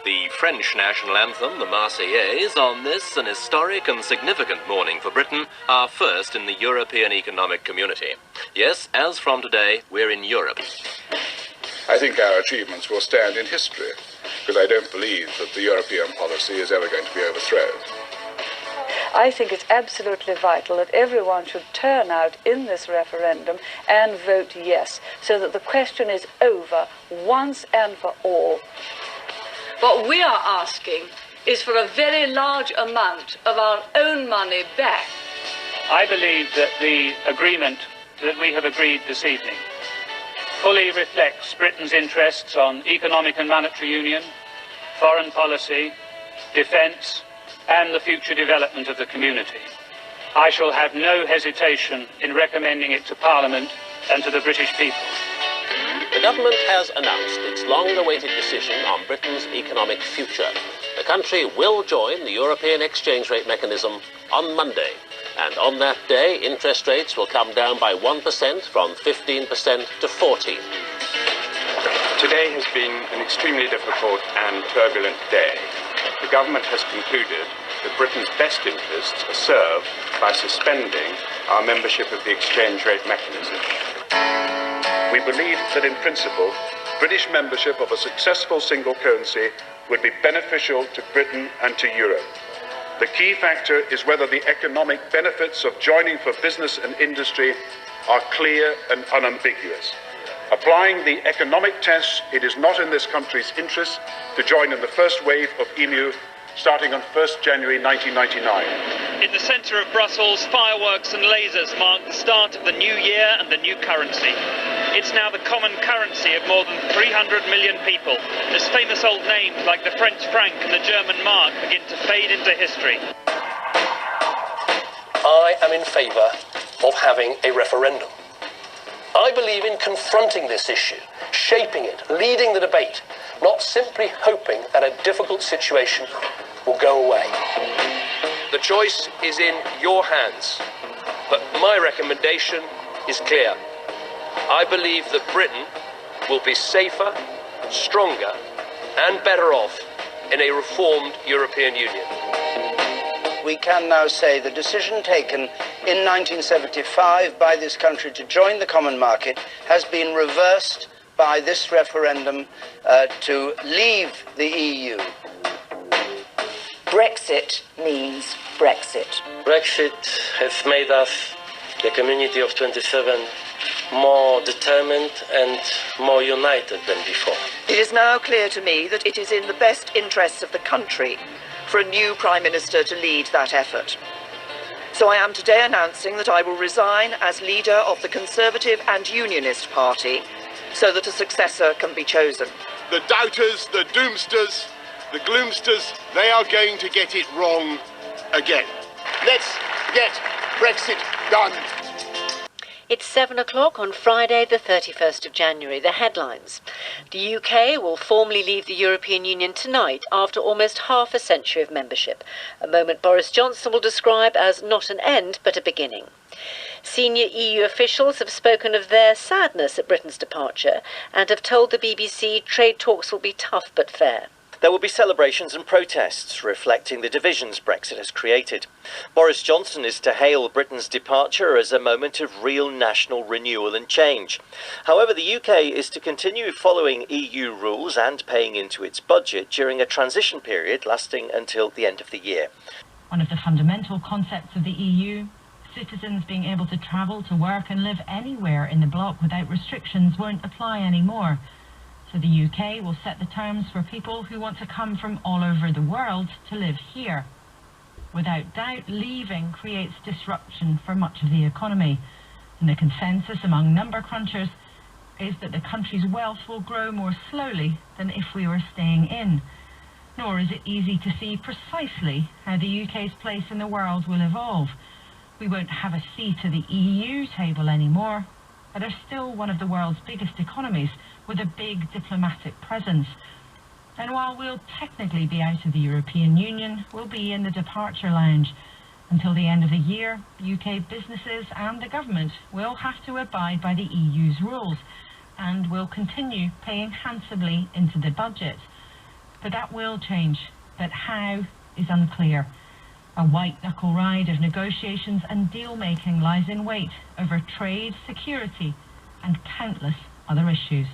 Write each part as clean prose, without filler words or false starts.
the French national anthem, the Marseillaise, on this, an historic and significant morning for Britain, are first in the European Economic Community. Yes, as from today, we're in Europe. I think our achievements will stand in history, because I don't believe that the European policy is ever going to be overthrown. I think it's absolutely vital that everyone should turn out in this referendum and vote yes, so that the question is over once and for all. What we are asking is for a very large amount of our own money back. I believe that the agreement that we have agreed this evening fully reflects Britain's interests on economic and monetary union, foreign policy, defence, and the future development of the community. I shall have no hesitation in recommending it to Parliament and to the British people. The government has announced its long-awaited decision on Britain's economic future. The country will join the European exchange rate mechanism on Monday, and on that day, interest rates will come down by 1% from 15% to 14%. Today has been an extremely difficult and turbulent day. The government has concluded that Britain's best interests are served by suspending our membership of the exchange rate mechanism. We believe that in principle, British membership of a successful single currency would be beneficial to Britain and to Europe. The key factor is whether the economic benefits of joining for business and industry are clear and unambiguous. Applying the economic tests, it is not in this country's interest to join in the first wave of EMU starting on 1st January 1999. In the centre of Brussels, fireworks and lasers mark the start of the new year and the new currency. It's now the common currency of more than 300 million people, as famous old names like the French franc and the German mark begin to fade into history. I am in favour of having a referendum. I believe in confronting this issue, shaping it, leading the debate, not simply hoping that a difficult situation will go away. The choice is in your hands, but my recommendation is clear. I believe that Britain will be safer, stronger, and better off in a reformed European Union. We can now say the decision taken in 1975 by this country to join the common market has been reversed by this referendum to leave the EU. Brexit means Brexit. Brexit has made us, the community of 27, more determined and more united than before. It is now clear to me that it is in the best interests of the country for a new Prime Minister to lead that effort. So I am today announcing that I will resign as leader of the Conservative and Unionist Party so that a successor can be chosen. The doubters, the doomsters, the gloomsters, they are going to get it wrong again. Let's get Brexit done. It's 7 o'clock on Friday, the 31st of January. The headlines. The UK will formally leave the European Union tonight after almost half a century of membership, a moment Boris Johnson will describe as not an end, but a beginning. Senior EU officials have spoken of their sadness at Britain's departure and have told the BBC trade talks will be tough but fair. There will be celebrations and protests reflecting the divisions Brexit has created. Boris Johnson is to hail Britain's departure as a moment of real national renewal and change. However, the UK is to continue following EU rules and paying into its budget during a transition period lasting until the end of the year. One of the fundamental concepts of the EU, citizens being able to travel, to work and live anywhere in the bloc without restrictions, won't apply anymore. So the UK will set the terms for people who want to come from all over the world to live here. Without doubt, leaving creates disruption for much of the economy, and the consensus among number crunchers is that the country's wealth will grow more slowly than if we were staying in. Nor is it easy to see precisely how the UK's place in the world will evolve. We won't have a seat at the EU table anymore, but are still one of the world's biggest economies with a big diplomatic presence. And while we'll technically be out of the European Union, we'll be in the departure lounge. Until the end of the year, UK businesses and the government will have to abide by the EU's rules and will continue paying handsomely into the budget. But that will change. But how is unclear. A white-knuckle ride of negotiations and deal-making lies in wait over trade, security and countless other issues.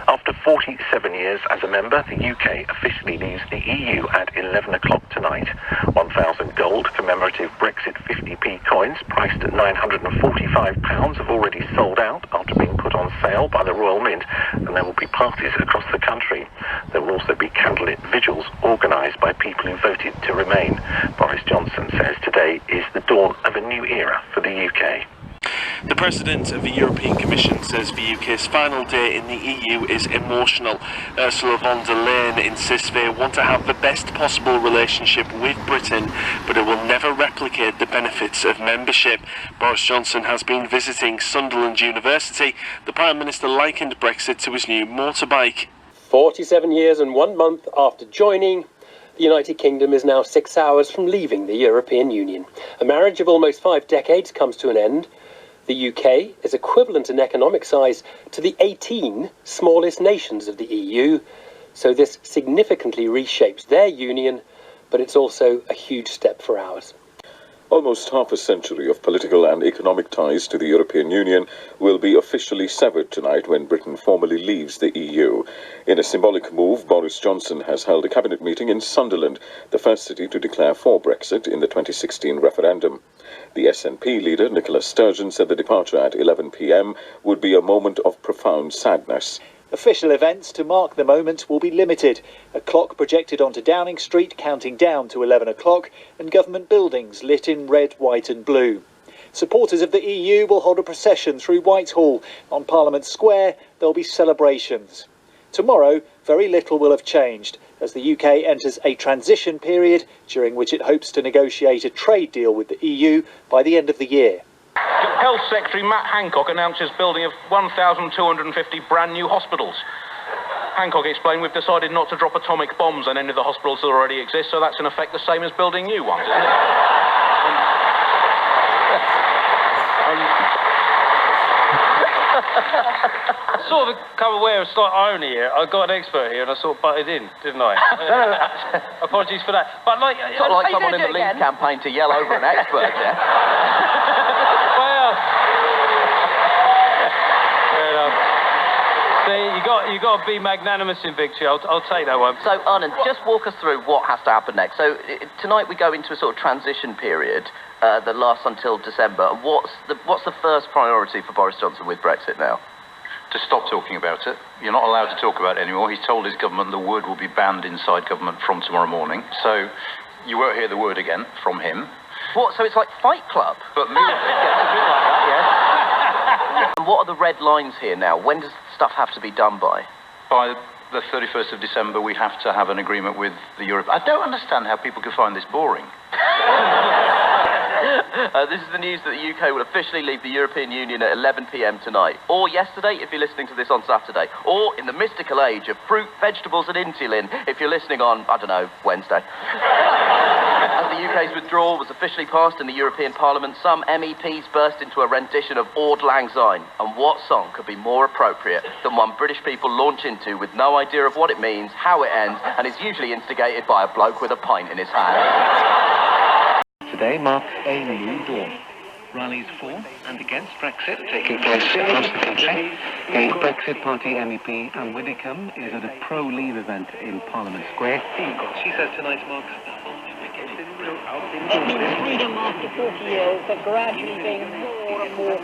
After 47 years as a member, the UK officially leaves the EU at 11 o'clock tonight. 1,000 gold commemorative Brexit 50p coins priced at £945 have already sold out after being put on sale by the Royal Mint, and there will be parties across the country. There will also be candlelit vigils organised by people who voted to remain. Boris Johnson says today is the dawn of a new era for the UK. The President of the European Commission says the UK's final day in the EU is emotional. Ursula von der Leyen insists they want to have the best possible relationship with Britain, but it will never replicate the benefits of membership. Boris Johnson has been visiting Sunderland University. The Prime Minister likened Brexit to his new motorbike. 47 years and 1 month after joining, the United Kingdom is now 6 hours from leaving the European Union. A marriage of almost 5 decades comes to an end. The UK is equivalent in economic size to the 18 smallest nations of the EU, so this significantly reshapes their union, but it's also a huge step for ours. Almost half a century of political and economic ties to the European Union will be officially severed tonight when Britain formally leaves the EU. In a symbolic move, Boris Johnson has held a cabinet meeting in Sunderland, the first city to declare for Brexit in the 2016 referendum. The SNP leader, Nicola Sturgeon, said the departure at 11 p.m. would be a moment of profound sadness. Official events to mark the moment will be limited. A clock projected onto Downing Street counting down to 11 o'clock and government buildings lit in red, white and blue. Supporters of the EU will hold a procession through Whitehall. On Parliament Square, there'll be celebrations. Tomorrow, very little will have changed as the UK enters a transition period during which it hopes to negotiate a trade deal with the EU by the end of the year. Health Secretary Matt Hancock announces building of 1,250 brand new hospitals. Hancock explained, we've decided not to drop atomic bombs on any of the hospitals that already exist, so that's in effect the same as building new ones, isn't it? Sort of become aware of slight irony here. I got an expert here and I sort of butted in, didn't I? Apologies for that. But like, it's not like someone in the Leave campaign to yell over an expert, yeah? Well, fair enough. See, you got to be magnanimous in victory. I'll take that one. So, Arnon, just walk us through what has to happen next. So, tonight we go into a sort of transition period that lasts until December. What's the first priority for Boris Johnson with Brexit now? To stop talking about it. You're not allowed to talk about it anymore. He's told his government the word will be banned inside government from tomorrow morning. So you won't hear the word again from him. What? So it's like Fight Club? But me... It's a bit like that, yes. And what are the red lines here now? When does stuff have to be done by? By the 31st of December, we have to have an agreement with the Europe. I don't understand how people can find this boring. This is the news that the UK will officially leave the European Union at 11 p.m. tonight. Or yesterday, if you're listening to this on Saturday. Or in the mystical age of fruit, vegetables and insulin, if you're listening on, I don't know, Wednesday. As the UK's withdrawal was officially passed in the European Parliament, some MEPs burst into a rendition of Auld Lang Syne. And what song could be more appropriate than one British people launch into with no idea of what it means, how it ends, and is usually instigated by a bloke with a pint in his hand. Today marks a new dawn. Rallies for and against Brexit taking place across the country. The Brexit Party MEP Anne Widdecombe is at a pro-Leave event in Parliament Square. She says tonight marks freedom after 40 years, but gradually being more and more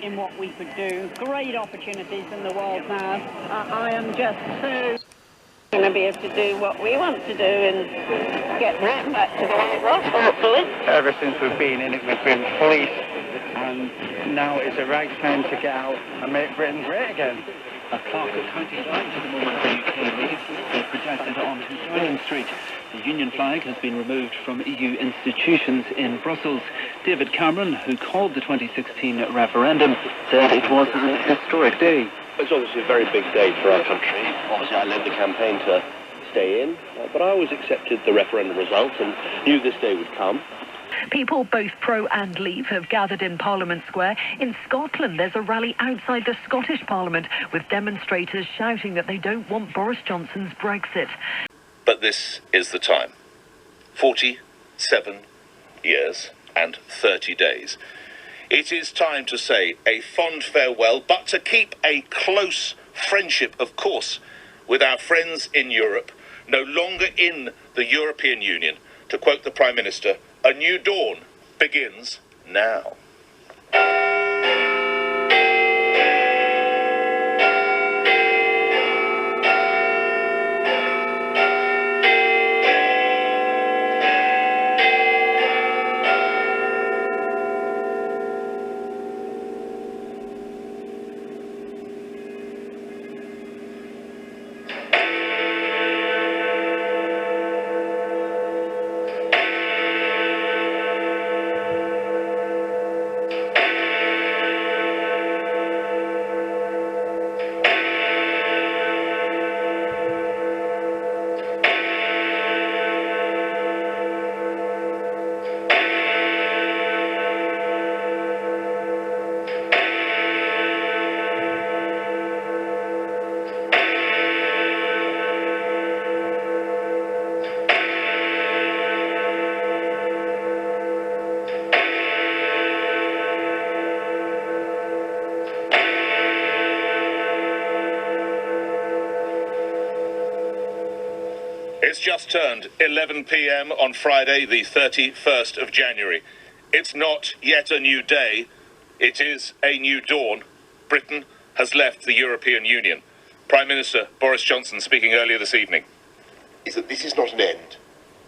in what we could do. Great opportunities in the world now. I am just so going to be able to do what we want to do and get Britain back to the way it was, hopefully. Ever since we've been in it, we've been fleeced, and now is the right time to get out and make Britain great again. a clock of 25 at the moment the UK leaves is projected onto Downing Street. The Union flag has been removed from EU institutions in Brussels. David Cameron, who called the 2016 referendum, said it was a historic day. It's obviously a very big day for our country. Obviously I led the campaign to stay in, but I always accepted the referendum result and knew this day would come. People both pro and leave have gathered in Parliament Square. In Scotland, there's a rally outside the Scottish Parliament with demonstrators shouting that they don't want Boris Johnson's Brexit. But this is the time. 47 years and 30 days. It is time to say a fond farewell, but to keep a close friendship, of course, with our friends in Europe, no longer in the European Union. To quote the Prime Minister, a new dawn begins now. It's just turned 11 p.m. on Friday, the 31st of January. It's not yet a new day. It is a new dawn. Britain has left the European Union. Prime Minister Boris Johnson speaking earlier this evening. Is that this is not an end,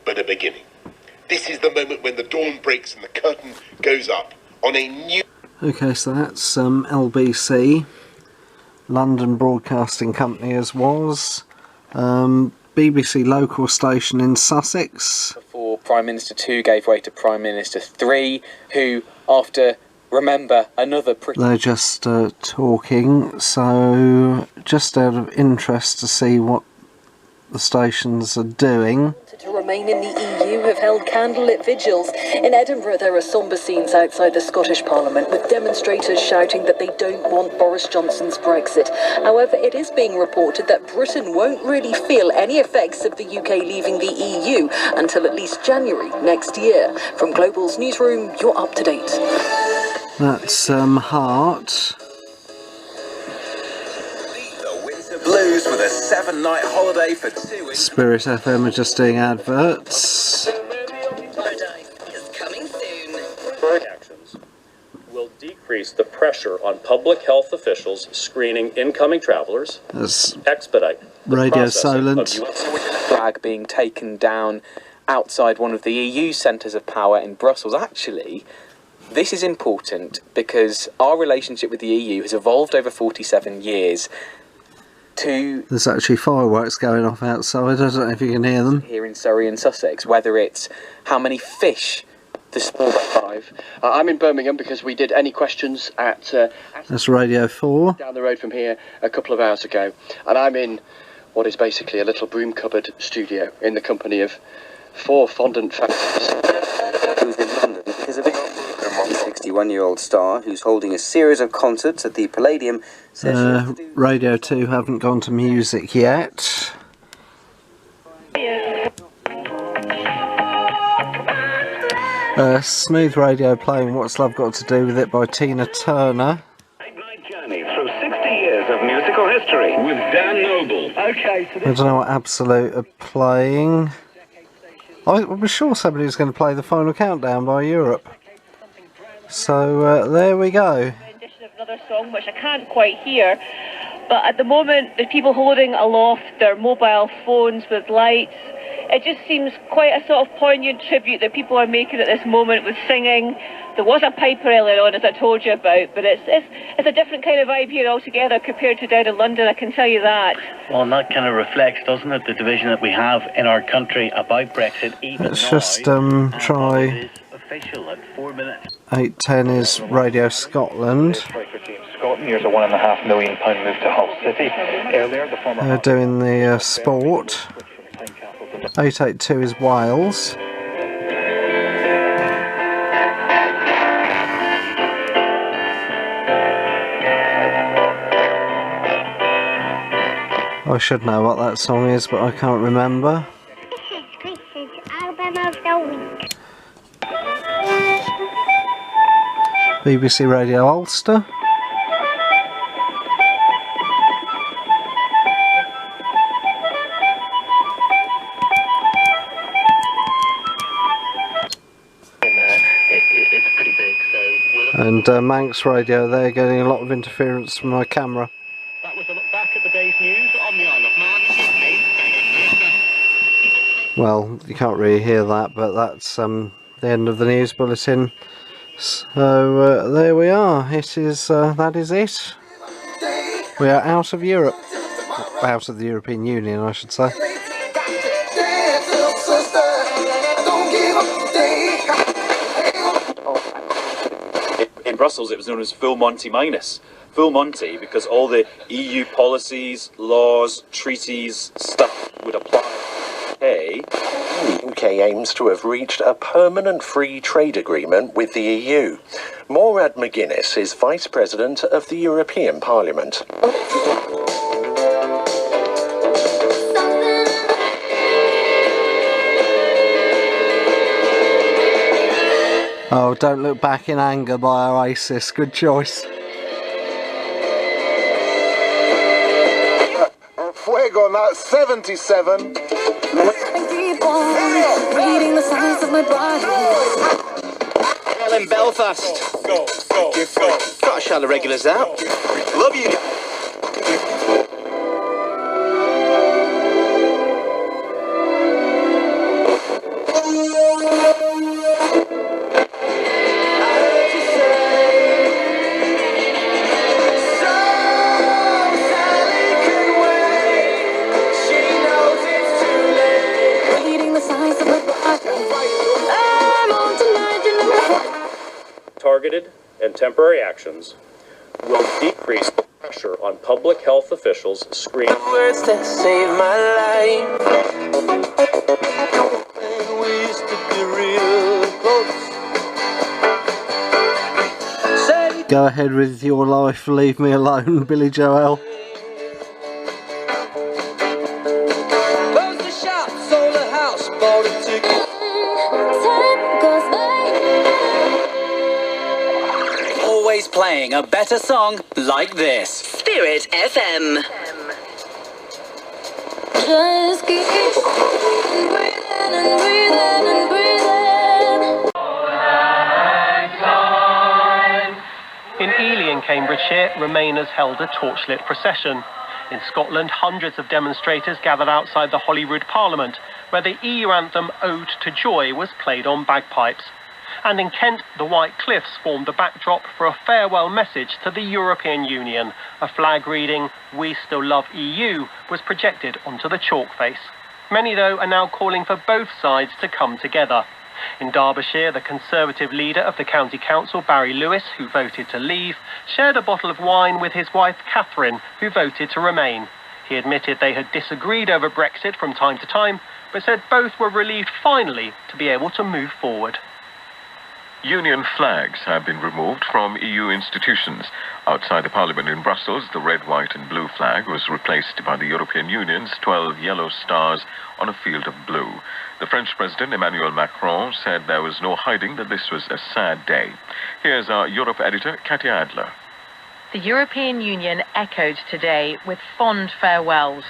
but a beginning. This is the moment when the dawn breaks and the curtain goes up on a new... Okay, so that's LBC, London Broadcasting Company as was. BBC local station in Sussex. Before Prime Minister 2 gave way to Prime Minister 3, who, after, remember, another... They're just talking, so just out of interest to see what the stations are doing. To remain in the EU have held candlelit vigils. In Edinburgh there are sombre scenes outside the Scottish Parliament with demonstrators shouting that they don't want Boris Johnson's Brexit. However, it is being reported that Britain won't really feel any effects of the UK leaving the EU until at least January next year. From Global's newsroom, you're up to date. That's Hart. Blues with a 7-night holiday for 2 weeks. Spirit FM are just doing adverts. Actions will decrease the pressure on public health officials screening incoming travellers, expedite the Radio process silent. of US flag being taken down outside one of the EU centres of power in Brussels. Actually, this is important because our relationship with the EU has evolved over 47 years. There's actually fireworks going off outside. I don't know if you can hear them. Here in Surrey and Sussex, whether it's how many fish the sport 5. I'm in Birmingham because we did Any Questions at That's Radio 4. down the road from here a couple of hours ago, and I'm in what is basically a little broom cupboard studio in the company of 4 fondant families. Who's in London because of it. The 61-year-old star, who's holding a series of concerts at the Palladium, says Radio 2 haven't gone to music yet. Smooth Radio playing What's Love Got to Do With It by Tina Turner. Journey through 60 years of musical history with Dan Noble. Okay, so I don't know what Absolute are playing. I was sure somebody was going to play the Final Countdown by Europe. So there we go. Rendition of another song which I can't quite hear, but at the moment the people holding aloft their mobile phones with lights. It just seems quite a sort of poignant tribute that people are making at this moment with singing. There was a piper earlier on, as I told you about, but it's a different kind of vibe here altogether compared to down in London, I can tell you that. Well, and that kind of reflects, doesn't it, the division that we have in our country about Brexit, even Let's now. just try Official at 4 minutes. 810 is Radio Scotland. Scotland, here's a £1.5 million move to Hull City. Earlier, the former... They're doing the sport. 882 is Wales. I should know what that song is, but I can't remember. This is album of the week. BBC Radio Ulster. It's pretty big, so And Manx Radio, they're getting a lot of interference from my camera. that was a look back at the day's news on the Isle of Man. Well, you can't really hear that, but that's the end of the news bulletin. So there we are. It is that is it. We are out of Europe, out of the European Union, I should say. In Brussels, it was known as full Monty minus. Full Monty because all the EU policies, laws, treaties, stuff would apply. The UK aims to have reached a permanent free trade agreement with the EU. Morad McGuinness is Vice President of the European Parliament. Oh, Don't Look Back in Anger by Oasis. Good choice. Fuego, that's 77. Reading the signs of my body. Well, in Belfast. Go. Gotta shout the regulars out. Love you. Targeted and temporary actions will decrease the pressure on public health officials screening. Words that save my life. Go ahead with your life, leave me alone, Billy Joel. Closed the shop, sold a house, bought a ticket. Time goes by. Always playing a better song like this. Spirit FM. Just keep breathing and breathing and breathing. In Ely in Cambridgeshire, Remainers held a torchlit procession. In Scotland, hundreds of demonstrators gathered outside the Holyrood Parliament, where the EU anthem Ode to Joy was played on bagpipes. And in Kent, the White Cliffs formed the backdrop for a farewell message to the European Union. A flag reading, "We Still Love EU," was projected onto the chalk face. Many, though, are now calling for both sides to come together. In Derbyshire, the Conservative leader of the County Council, Barry Lewis, who voted to leave, shared a bottle of wine with his wife, Catherine, who voted to remain. He admitted they had disagreed over Brexit from time to time, but said both were relieved finally to be able to move forward. Union flags have been removed from EU institutions. Outside the Parliament in Brussels, the red, white and blue flag was replaced by the European Union's 12 yellow stars on a field of blue. The French President Emmanuel Macron said there was no hiding that this was a sad day. Here's our Europe editor, Katia Adler. The European Union echoed today with fond farewells.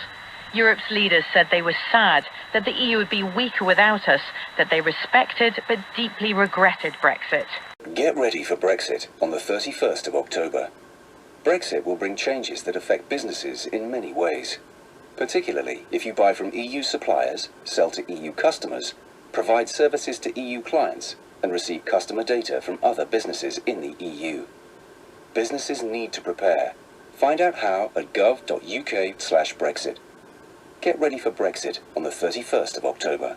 Europe's leaders said they were sad that the EU would be weaker without us, that they respected but deeply regretted Brexit. Get ready for Brexit on the 31st of October. Brexit will bring changes that affect businesses in many ways, particularly if you buy from EU suppliers, sell to EU customers, provide services to EU clients, and receive customer data from other businesses in the EU. Businesses need to prepare. Find out how at gov.uk/Brexit. Get ready for Brexit on the 31st of October.